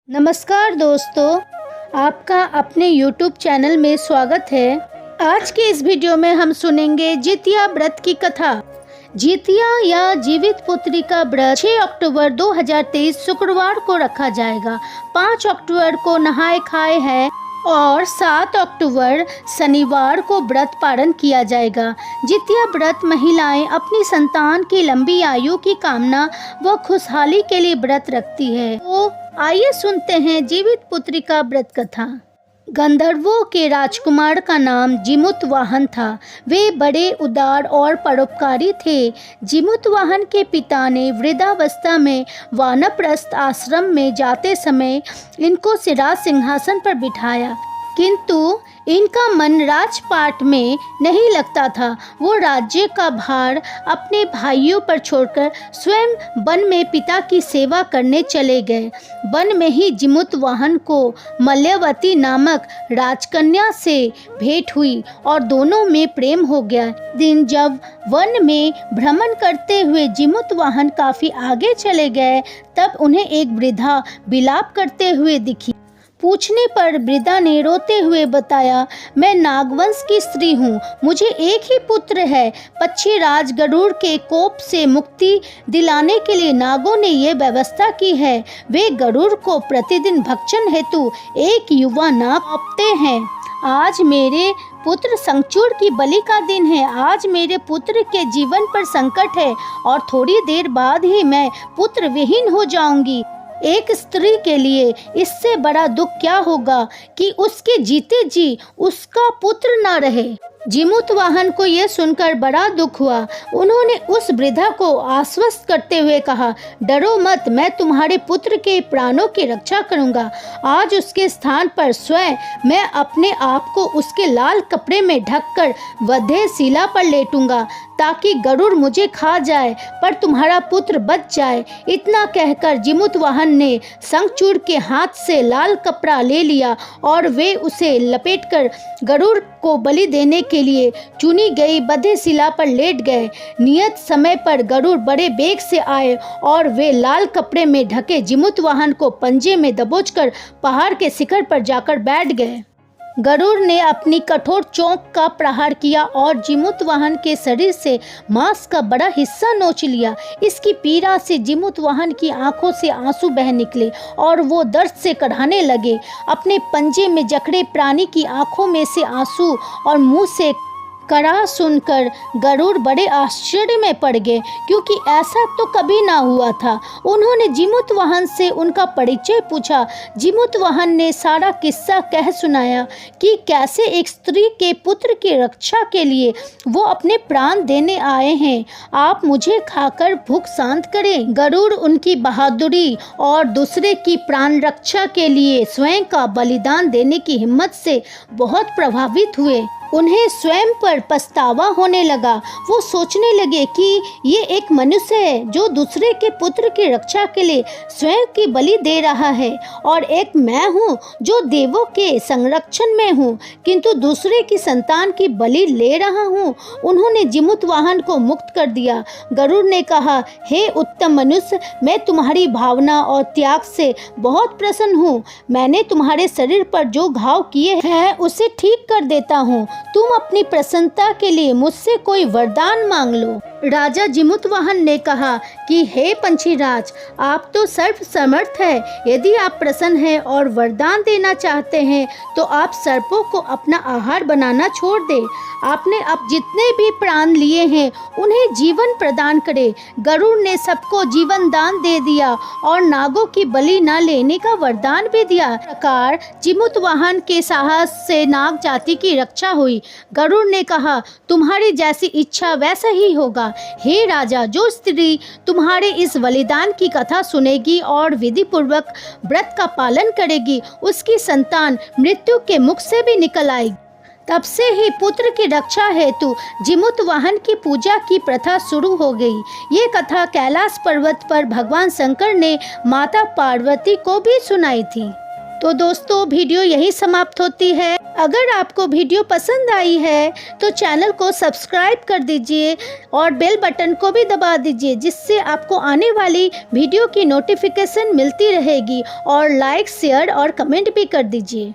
नमस्कार दोस्तों, आपका अपने YouTube चैनल में स्वागत है। आज के इस वीडियो में हम सुनेंगे जितिया व्रत की कथा। जितिया या जीवित पुत्री का व्रत 6 अक्टूबर 2023 शुक्रवार को रखा जाएगा। 5 अक्टूबर को नहाए खाए है और 7 अक्टूबर शनिवार को व्रत पारण किया जाएगा। जितिया व्रत महिलाएं अपनी संतान की लंबी आयु की कामना व खुशहाली के लिए व्रत रखती है। तो आइए सुनते हैं जीवित पुत्री का व्रत कथा। गंधर्वों के राजकुमार का नाम जिमुतवाहन था। वे बड़े उदार और परोपकारी थे। जिमुतवाहन के पिता ने वृद्धावस्था में वानप्रस्थ आश्रम में जाते समय इनको सिराज सिंहासन पर बिठाया, किंतु इनका मन राजपाट में नहीं लगता था। वो राज्य का भार अपने भाइयों पर छोड़कर स्वयं वन में पिता की सेवा करने चले गए। वन में ही जिमुतवाहन को मल्यवती नामक राजकन्या से भेंट हुई और दोनों में प्रेम हो गया। दिन जब वन में भ्रमण करते हुए जिमुतवाहन काफी आगे चले गए, तब उन्हें एक वृद्धा विलाप करते हुए दिखी। पूछने पर वृद्धा ने रोते हुए बताया, मैं नागवंश की स्त्री हूँ। मुझे एक ही पुत्र है। पक्षीराज गरुड़ के कोप से मुक्ति दिलाने के लिए नागों ने ये व्यवस्था की है। वे गरुड़ को प्रतिदिन भक्षण हेतु एक युवा नाग सौंपते हैं। आज मेरे पुत्र शंखचूड़ की बलि का दिन है। आज मेरे पुत्र के जीवन पर संकट है और थोड़ी देर बाद ही मैं पुत्र विहीन हो जाऊंगी। एक स्त्री के लिए इससे बड़ा दुख क्या होगा कि उसके जीते जी उसका पुत्र न रहे। जिमुतवाहन को यह सुनकर बड़ा दुख हुआ। उन्होंने उस वृद्धा को आश्वस्त करते हुए कहा, डरो मत, मैं तुम्हारे पुत्र के प्राणों की रक्षा करूंगा। आज उसके स्थान पर स्वयं मैं अपने आप को उसके लाल कपड़े में ढककर वधे शिला पर लेटूंगा, ताकि गरुड़ मुझे खा जाए पर तुम्हारा पुत्र बच जाए। इतना कहकर जिमुतवाहन ने शंखचूड़ के हाथ से लाल कपड़ा ले लिया और वे उसे लपेटकर गरुड़ को बलि देने के लिए चुनी गई बधे शिला पर लेट गए। नियत समय पर गरुड़ बड़े बेग से आए और वे लाल कपड़े में ढके जिमुतवाहन को पंजे में दबोचकर पहाड़ के शिखर पर जाकर बैठ गए। गरुड़ ने अपनी कठोर चोंच का प्रहार किया और जिमुतवाहन के शरीर से मांस का बड़ा हिस्सा नोच लिया। इसकी पीड़ा से जिमुतवाहन की आंखों से आंसू बह निकले और वो दर्द से कराहने लगे। अपने पंजे में जकड़े प्राणी की आंखों में से आंसू और मुंह से कराह सुनकर गरुड़ बड़े आश्चर्य में पड़ गए, क्योंकि ऐसा तो कभी ना हुआ था। उन्होंने जिमुतवाहन से उनका परिचय पूछा। जिमुतवाहन ने सारा किस्सा कह सुनाया कि कैसे एक स्त्री के पुत्र की रक्षा के लिए वो अपने प्राण देने आए हैं। आप मुझे खाकर भूख शांत करें। गरुड़ उनकी बहादुरी और दूसरे की प्राण रक्षा के लिए स्वयं का बलिदान देने की हिम्मत से बहुत प्रभावित हुए। उन्हें स्वयं पर पछतावा होने लगा। वो सोचने लगे कि ये एक मनुष्य है जो दूसरे के पुत्र की रक्षा के लिए स्वयं की बलि दे रहा है, और एक मैं हूँ जो देवों के संरक्षण में हूँ, किंतु दूसरे की संतान की बलि ले रहा हूँ। उन्होंने जिमुतवाहन को मुक्त कर दिया। गरुड़ ने कहा, हे उत्तम मनुष्य, मैं तुम्हारी भावना और त्याग से बहुत प्रसन्न हूँ। मैंने तुम्हारे शरीर पर जो घाव किए हैं उसे ठीक कर देता हूँ। तुम अपनी प्रसन्नता के लिए मुझसे कोई वरदान मांग लो। राजा जिमुतवाहन ने कहा कि हे पंछीराज, आप तो सर्व समर्थ है। यदि आप प्रसन्न हैं और वरदान देना चाहते हैं तो आप सर्पों को अपना आहार बनाना छोड़ दें। आपने अब जितने भी प्राण लिए हैं उन्हें जीवन प्रदान करे। गरुड़ ने सबको जीवन दान दे दिया और नागों की बलि न लेने का वरदान भी दिया। प्रकार जिमुतवाहन के साहस से नाग जाति की रक्षा हुई। गरुड़ ने कहा, तुम्हारी जैसी इच्छा वैसा ही होगा। हे राजा, जो स्त्री तुम्हारे इस बलिदान की कथा सुनेगी और विधि पूर्वक व्रत का पालन करेगी, उसकी संतान मृत्यु के मुख से भी निकल आएगी। तब से ही पुत्र की रक्षा हेतु जिमुतवाहन की पूजा की प्रथा शुरू हो गई। ये कथा कैलाश पर्वत पर भगवान शंकर ने माता पार्वती को भी सुनाई थी। तो दोस्तों, वीडियो यही समाप्त होती है। अगर आपको वीडियो पसंद आई है तो चैनल को सब्सक्राइब कर दीजिए और बेल बटन को भी दबा दीजिए, जिससे आपको आने वाली वीडियो की नोटिफिकेशन मिलती रहेगी। और लाइक, शेयर और कमेंट भी कर दीजिए।